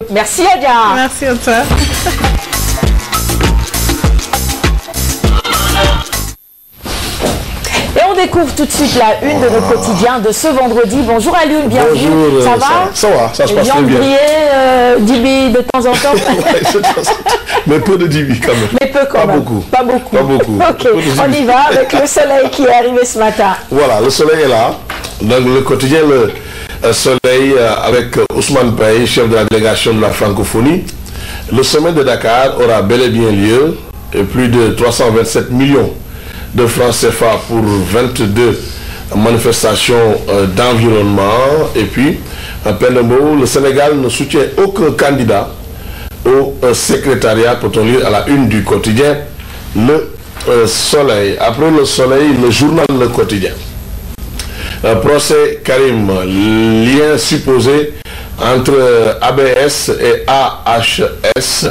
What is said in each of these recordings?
Merci Adia. Merci à toi. Et on découvre tout de suite la une de nos quotidiens de ce vendredi. Bonjour Alioune, bienvenue. Bonjour, ça va? Ça va, ça se passe très bien. Dibi de temps en temps. Mais peu de Dibi quand même. Mais peu quand même. Beaucoup. Pas beaucoup. Pas beaucoup. Ok, on y va avec le soleil qui est arrivé ce matin. Voilà, le soleil est là. Donc le quotidien, le soleil avec Ousmane Paye, chef de la délégation de la francophonie. Le sommet de Dakar aura bel et bien lieu. Et plus de 327 millions de francs CFA pour 22 manifestations d'environnement. Et puis, en plein de mots, le Sénégal ne soutient aucun candidat au secrétariat, peut-on lire à la une du quotidien Le Soleil. Après le Soleil, le journal Le Quotidien. Procès Karim, lien supposé entre ABS et AHS.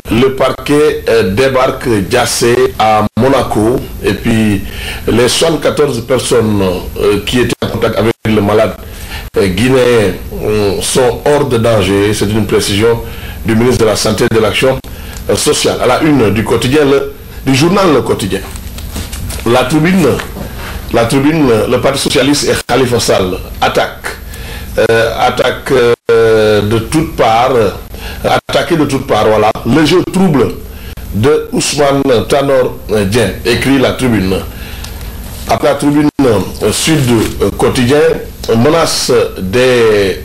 Le parquet débarque Diassé à Monaco et puis les 74 personnes qui étaient en contact avec le malade guinéen sont hors de danger. C'est une précision du ministre de la Santé et de l'Action sociale. À la une du quotidien, du journal Le Quotidien. La tribune, le Parti socialiste et Khalifa Sall attaque de toutes parts. Attaqué de toutes parts, voilà. Le jeu trouble de Ousmane Tanor Dieng, écrit la tribune. Après la tribune Sud Quotidien, menace des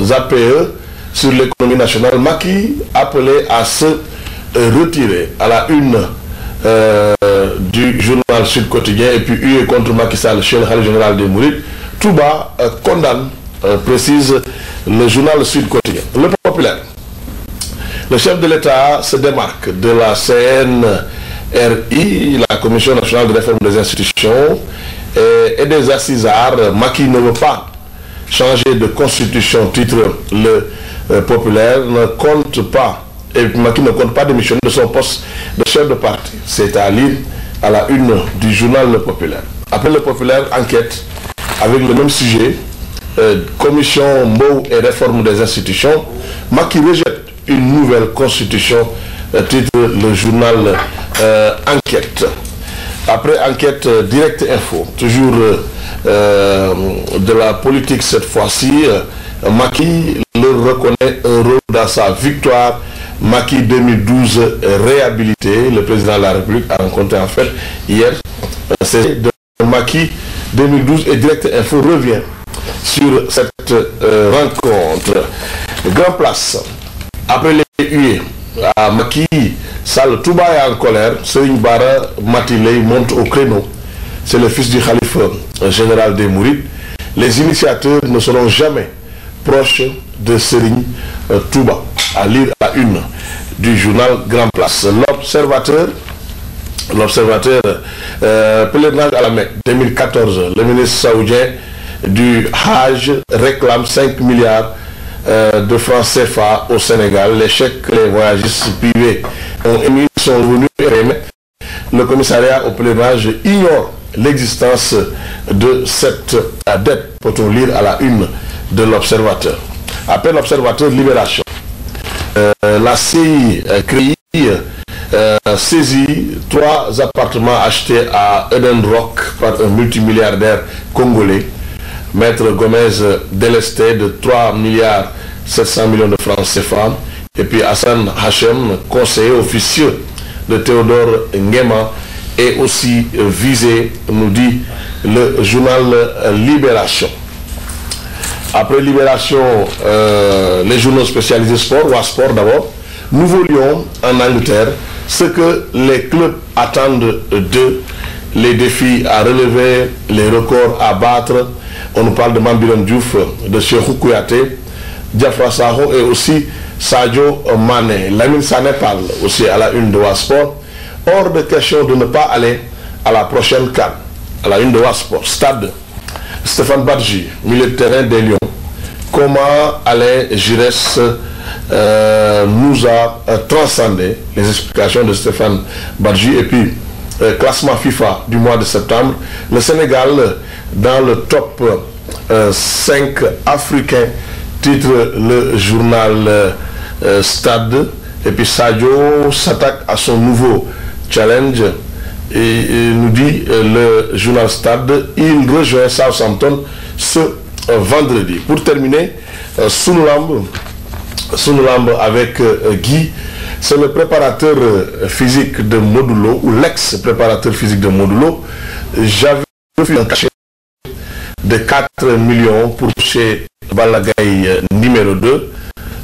APE sur l'économie nationale. Macky appelé à se retirer. À la une du journal Sud Quotidien, et puis hué contre Macky Sall chez le Khalife général des Mourides. Touba condamne, précise le journal Sud Quotidien. Le Populaire. Le chef de l'État se démarque de la CNRI, la Commission nationale de réforme des institutions, et des assisards. Macky ne veut pas changer de constitution, titre le Populaire, ne compte pas, et Macky ne compte pas démissionner de son poste de chef de parti. C'est à lire à la une du journal Le Populaire. Après Le Populaire, enquête avec le même sujet, commission Mbow et réforme des institutions. Macky rejette une nouvelle constitution, titre le journal Enquête. Après Enquête, Direct Info, toujours de la politique cette fois-ci. Macky le reconnaît un rôle dans sa victoire. Macky 2012 réhabilité. Le président de la République a rencontré en fait hier. C'est de Macky 2012 et Direct Info revient sur cette rencontre. Grand Place. Après les huées à Macky Sall, Touba est en colère. Serigne Bara Matiley monte au créneau. C'est le fils du Khalife général des Mourides. Les initiateurs ne seront jamais proches de Serigne Touba. À lire à la une du journal Grand Place. L'Observateur, pèlerinage à la Mecque 2014. Le ministre saoudien du Hajj réclame 5 milliards de francs CFA au Sénégal. Les chèques que les voyagistes privés ont émis sont revenus et remettent. Le commissariat au pèlerinage ignore l'existence de cette dette, peut-on lire à la une de l'Observateur. Après l'Observateur, Libération. La CI saisit 3 appartements achetés à Eden Rock par un multimilliardaire congolais. Maître Gomez délesté de 3 milliards 700 millions de francs CFA. Et puis Hassan Hachem, conseiller officieux de Théodore Nguema, est aussi visé, nous dit le journal Libération. Après Libération, les journaux spécialisés sport, ou à sport d'abord. Nouveau Lion en Angleterre, ce que les clubs attendent d'eux, les défis à relever, les records à battre. On nous parle de Mambiran Diouf, de Cheikhou Kouyaté, Diafra Sakho et aussi Sadio Mané. Lamine Sané parle aussi à la une de Wasport. Hors de question de ne pas aller à la prochaine CAN. À la une de Wasport. Stade Stéphane Badji, milieu de terrain des Lions. Comment Alain Giresse nous a transcendé. Les explications de Stéphane Badji. Et puis, classement FIFA du mois de septembre. Le Sénégal dans le top 5 africain titre le journal Stade. Et puis Sadio s'attaque à son nouveau challenge. Et il nous dit le journal Stade, il rejoint Southampton ce vendredi. Pour terminer, Sunulamb avec Guy, c'est le préparateur physique de Modulo, ou l'ex-préparateur physique de Modulo. J'avais refusé un cachet de 4 millions pour chez Balagaï numéro 2.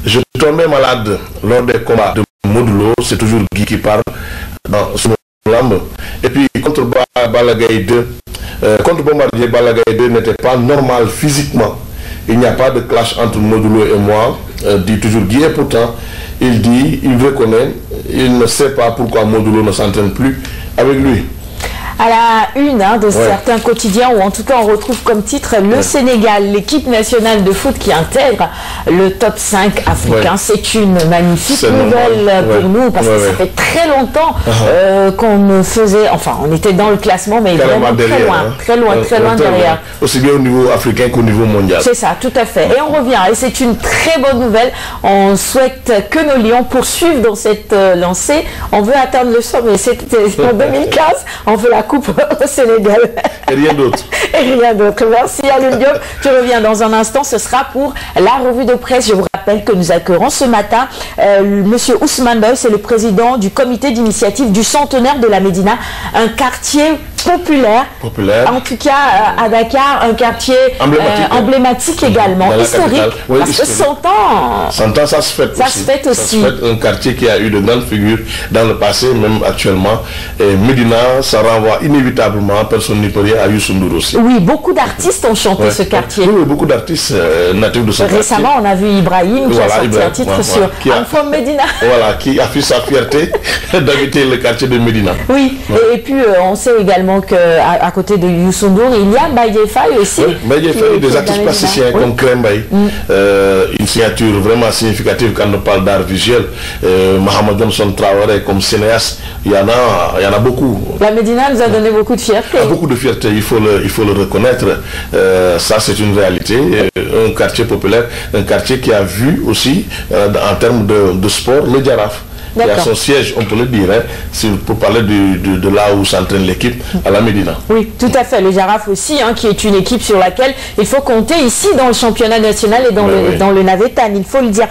Je tombais malade lors des combats de Modulo, c'est toujours Guy qui parle dans Sunulamb. Et puis contre Balagaï 2, contre Bombardier, Balagaï 2 n'était pas normal physiquement. Il n'y a pas de clash entre Modulo et moi, dit toujours Guy, et pourtant il dit, il reconnaît, il ne sait pas pourquoi Modulo ne s'entraîne plus avec lui. À la une de certains quotidiens, ou en tout cas on retrouve comme titre le Sénégal, l'équipe nationale de foot qui intègre le top 5 africain. C'est une magnifique nouvelle pour nous, parce que ça fait très longtemps qu'on ne faisait, enfin on était dans le classement, mais vraiment derrière, très loin derrière. Aussi bien au niveau africain qu'au niveau mondial. C'est ça, tout à fait. Et on revient, et c'est une très bonne nouvelle. On souhaite que nos Lions poursuivent dans cette lancée. On veut atteindre le sommet, c'était en 2015, on veut la coupe au Sénégal. Et rien d'autre. Et rien d'autre. Merci Alioune Diop. Tu reviens dans un instant. Ce sera pour la revue de presse. Je vous rappelle que nous accueillerons ce matin Monsieur Ousmane Bayo, c'est le président du comité d'initiative du centenaire de la Médina, un quartier populaire. En tout cas à Dakar, un quartier emblématique également, historique. Oui, parce que 100 ans. 100 ans, ça se fête aussi. Ça se fête aussi. Ça se fête, un quartier qui a eu de grandes figures dans le passé, même actuellement. Et Médina, ça renvoie inévitablement, personne n'y peut rien, à Youssou N'Dour aussi. Oui, beaucoup d'artistes ont chanté ce quartier. Oui, beaucoup d'artistes natifs de ce quartier. Récemment, on a vu Ibrahim qui a sorti un titre sur I'm from Médina. Voilà, qui affiche sa fierté d'habiter le quartier de Médina. Oui, et puis on sait également qu'à côté de Youssou N'Dour, il y a Mbaye Faye aussi. Oui, Mbaye Faye, des artistes plasticiens comme Krem Mbaye. Une signature vraiment significative quand on parle d'art visuel. Mohamed Johnson Traoré comme cinéaste, il y en a beaucoup. La Médina nous a donné beaucoup de fierté. Beaucoup de fierté, il faut le reconnaître. Ça, c'est une réalité. Un quartier populaire, un quartier qui a vu aussi, en termes de sport, le Djaraf. Il y a son siège, on peut le dire, pour parler de là où s'entraîne l'équipe, à la Médina. Oui, tout à fait. Le Djaraf aussi, qui est une équipe sur laquelle il faut compter ici dans le championnat national et dans le Navétane, il faut le dire.